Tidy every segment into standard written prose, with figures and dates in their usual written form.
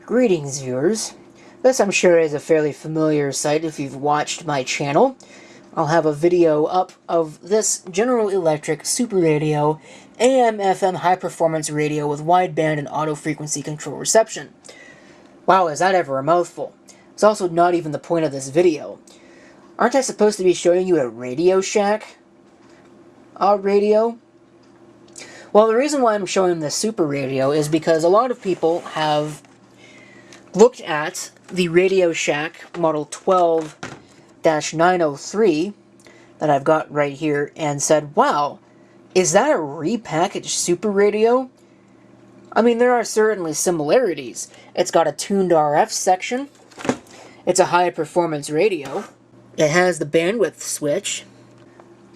Greetings, viewers. This, I'm sure, is a fairly familiar sight if you've watched my channel. I'll have a video up of this General Electric Superadio AM/FM high-performance radio with wideband and auto-frequency control reception. Wow, is that ever a mouthful. It's also not even the point of this video. Aren't I supposed to be showing you a RadioShack radio? Well, the reason why I'm showing this Super Radio is because a lot of people have looked at the RadioShack Model 12-903 that I've got right here and said, wow, is that a repackaged Super Radio? I mean, there are certainly similarities. It's got a tuned RF section. It's a high-performance radio. It has the bandwidth switch.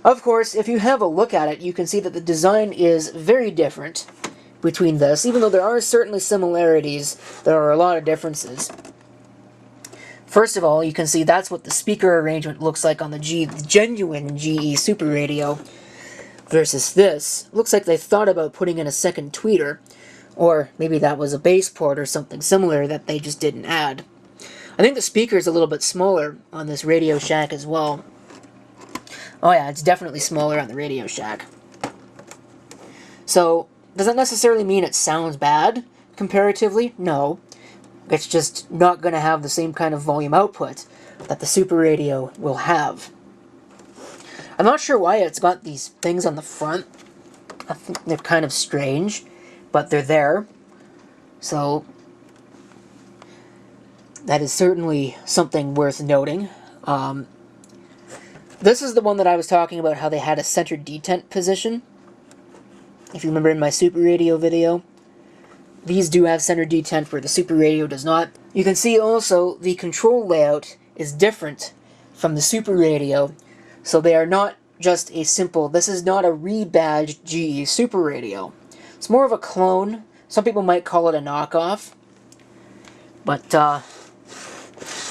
Of course, if you have a look at it, you can see that the design is very different between this. Even though there are certainly similarities, there are a lot of differences. First of all, you can see that's what the speaker arrangement looks like on the genuine GE Super Radio versus this. Looks like they thought about putting in a second tweeter, or maybe that was a bass port or something similar that they just didn't add. I think the speaker is a little bit smaller on this RadioShack as well. Oh yeah, it's definitely smaller on the RadioShack. So, does that necessarily mean it sounds bad, comparatively? No. It's just not going to have the same kind of volume output that the Super Radio will have. I'm not sure why it's got these things on the front. I think they're kind of strange, but they're there. So, that is certainly something worth noting. This is the one that I was talking about, how they had a center detent position. If you remember in my Super Radio video, these do have center detent where the Super Radio does not. You can see also the control layout is different from the Super Radio, so they are not just a simple, this is not a rebadged GE Super Radio. It's more of a clone. Some people might call it a knockoff, but I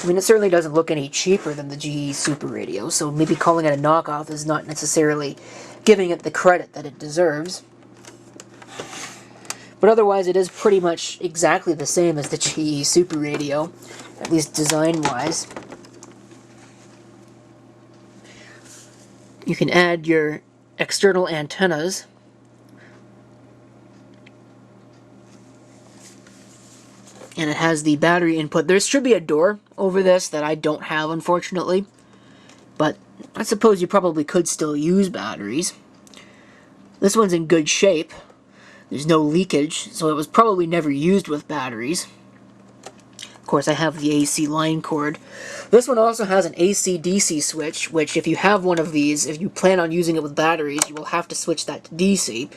mean, it certainly doesn't look any cheaper than the GE Super Radio, so maybe calling it a knockoff is not necessarily giving it the credit that it deserves. But otherwise, it is pretty much exactly the same as the GE Super Radio, at least design-wise. You can add your external antennas. And it has the battery input. There should be a door over this that I don't have, unfortunately. But I suppose you probably could still use batteries. This one's in good shape. There's no leakage, so it was probably never used with batteries. Of course, I have the AC line cord. This one also has an AC-DC switch, which if you have one of these, if you plan on using it with batteries, you will have to switch that to DC.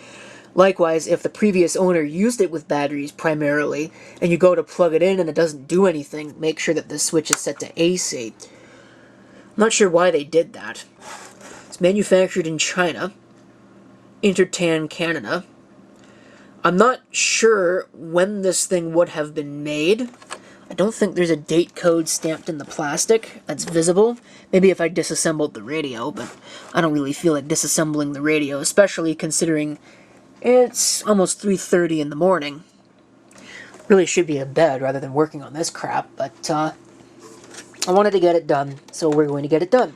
Likewise, if the previous owner used it with batteries primarily, and you go to plug it in and it doesn't do anything, make sure that the switch is set to AC. I'm not sure why they did that. It's manufactured in China, Intertan, Canada. I'm not sure when this thing would have been made. I don't think there's a date code stamped in the plastic that's visible. Maybe if I disassembled the radio, but I don't really feel like disassembling the radio, especially considering it's almost 3:30 in the morning. Really should be in bed rather than working on this crap, but I wanted to get it done, so we're going to get it done.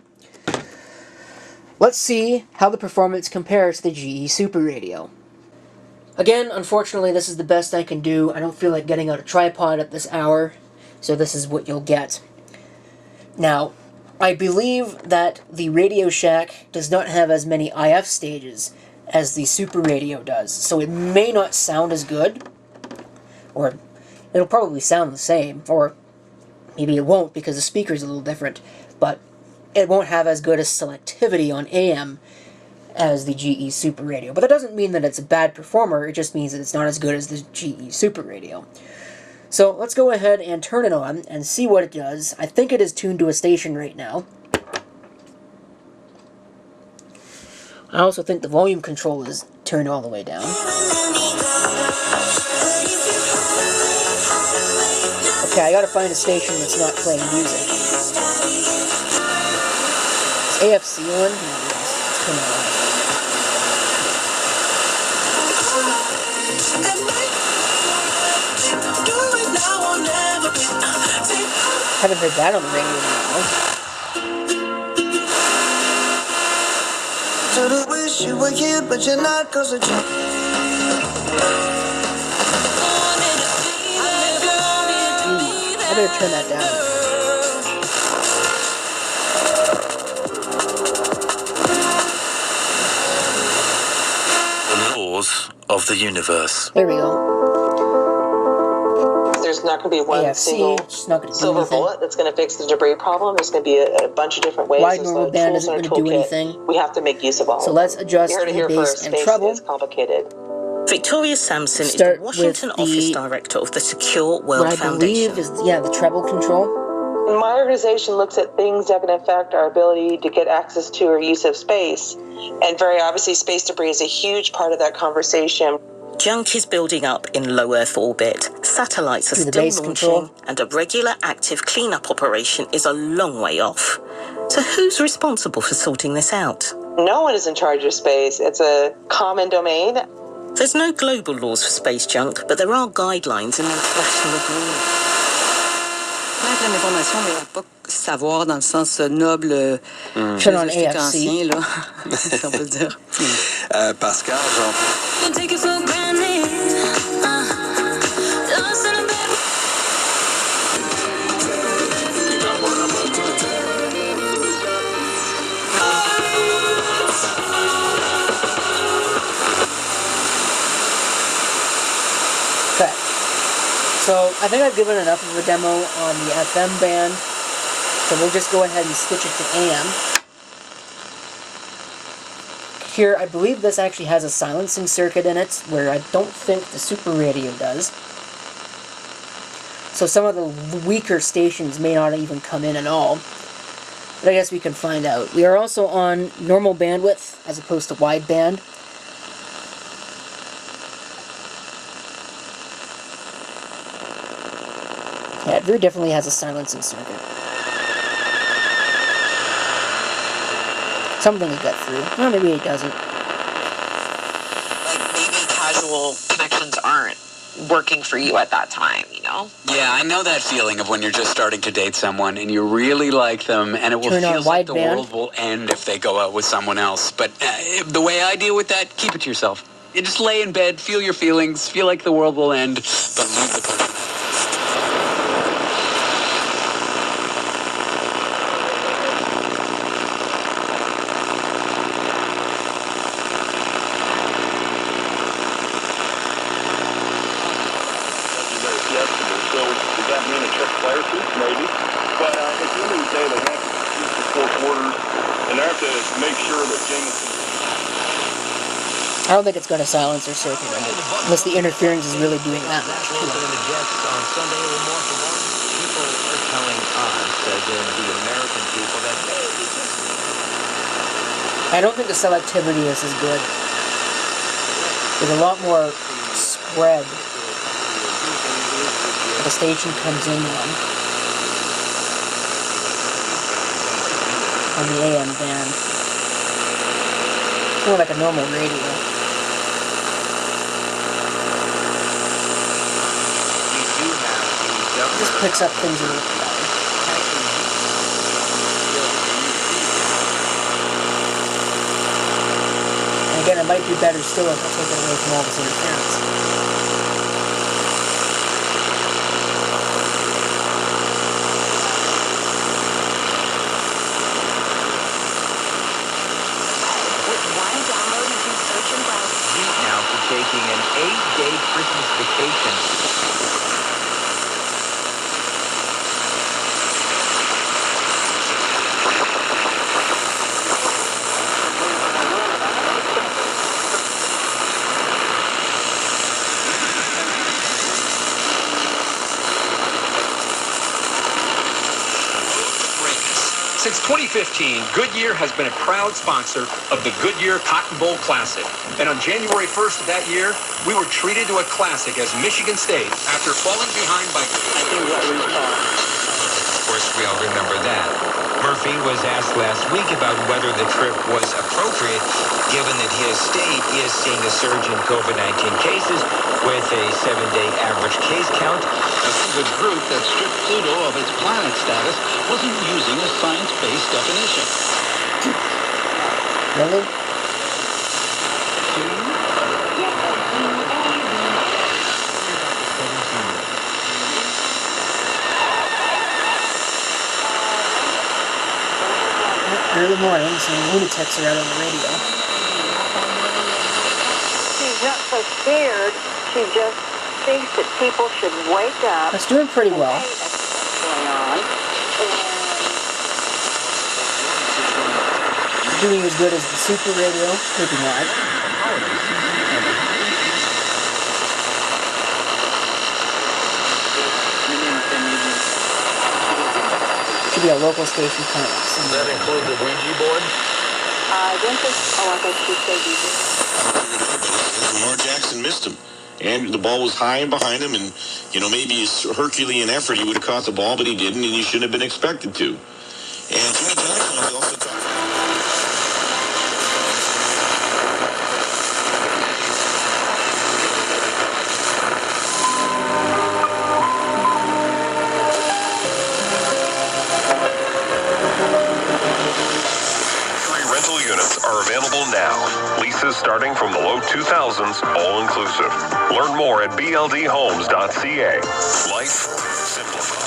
Let's see how the performance compares to the GE Super Radio. Again, unfortunately, this is the best I can do. I don't feel like getting out a tripod at this hour, so this is what you'll get. Now, I believe that the RadioShack does not have as many IF stages as the Super Radio does, so it may not sound as good, or it'll probably sound the same, or maybe it won't because the speaker's a little different, but it won't have as good a selectivity on AM as the GE Super Radio. But that doesn't mean that it's a bad performer, it just means that it's not as good as the GE Super Radio. So let's go ahead and turn it on and see what it does. I think it is tuned to a station right now. I also think the volume control is turned all the way down. Okay, I gotta find a station that's not playing music. It's AFC one? No, it's coming on. Do it now or never. Haven't heard that on the radio in a while. Should've wished you were here, but you're not, 'cause I better turn that down. The laws of the universe. There we go. There's not going to be one single silver bullet that's going to fix the debris problem. There's going to be a bunch of different ways. Wide normal band isn't going to do anything. We have to make use of all. So let's adjust the bass and treble. It's complicated. Victoria Sampson is the Washington Office Director of the Secure World Foundation. What I believe is, the treble control. My organization looks at things that can affect our ability to get access to or use of space. And very obviously, space debris is a huge part of that conversation. Junk is building up in low Earth orbit. Satellites are still launching, and a regular active cleanup operation is a long way off. So who's responsible for sorting this out? No one is in charge of space. It's a common domain. There's no global laws for space junk, but there are guidelines and international agreements. L'information, mais pas savoir dans le sens noble des anciens, là, si on peut dire. Pascal, Okay. So I think I've given enough of a demo on the FM band, so we'll just go ahead and switch it to AM. Here, I believe this actually has a silencing circuit in it, where I don't think the Superadio does. So some of the weaker stations may not even come in at all. But I guess we can find out. We are also on normal bandwidth, as opposed to wideband. Yeah, it very definitely has a silencing circuit. Something will get through. Well, maybe it doesn't. Like, maybe casual connections aren't working for you at that time, you know? Yeah, I know that feeling of when you're just starting to date someone and you really like them and it will feel like the world will end if they go out with someone else. But the way I deal with that, keep it to yourself. You just lay in bed, feel your feelings, feel like the world will end, but leave the person. Maybe, but at the end of the day, they have to use the 4 quarters, and they have to make sure that Jameson. I don't think it's going to silence their circuit, unless the interference is really doing that much. On Sunday, people are telling us, as in the American people, that I don't think the selectivity is as good. There's a lot more spread. The station comes in on the AM band. It's more like a normal radio. It just picks up things a little bit better. And again, it might be better still if I take it away from all this interference. taking an 8-day Christmas vacation. Since 2015, Goodyear has been a proud sponsor of the Goodyear Cotton Bowl Classic. And on January 1st of that year, we were treated to a classic as Michigan State after falling behind by... I think what we saw, of course, We all remember that. Murphy was asked last week about whether the trip was appropriate, given that his state is seeing a surge in COVID-19 cases with a 7-day average case count. The group that stripped Pluto of its planet status wasn't using a science-based definition. Really? Early morning, some lunatics are out on the radio. She's not so scared. She just thinks that people should wake up. That's doing pretty well. Going on. Doing as good as the Super Radio, maybe not. Should be a local station kind of. Does that include the Ouija board? I don't think. Oh, I thought she said you did. Lamar Jackson missed him. And the ball was high and behind him, and, you know, maybe his Herculean effort, he would have caught the ball, but he didn't, and he shouldn't have been expected to. And Jimmy Johnson was also talking. Rental units are available now. Leases starting from the low 2000s, all inclusive. Learn more at bldhomes.ca. Life simplified.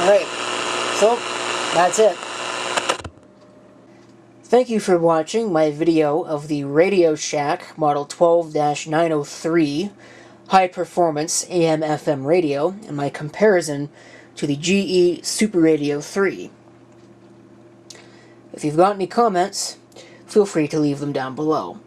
Alright, so that's it. Thank you for watching my video of the RadioShack Model 12-903 high-performance AM/FM radio and my comparison to the GE Superadio 3. If you've got any comments, feel free to leave them down below.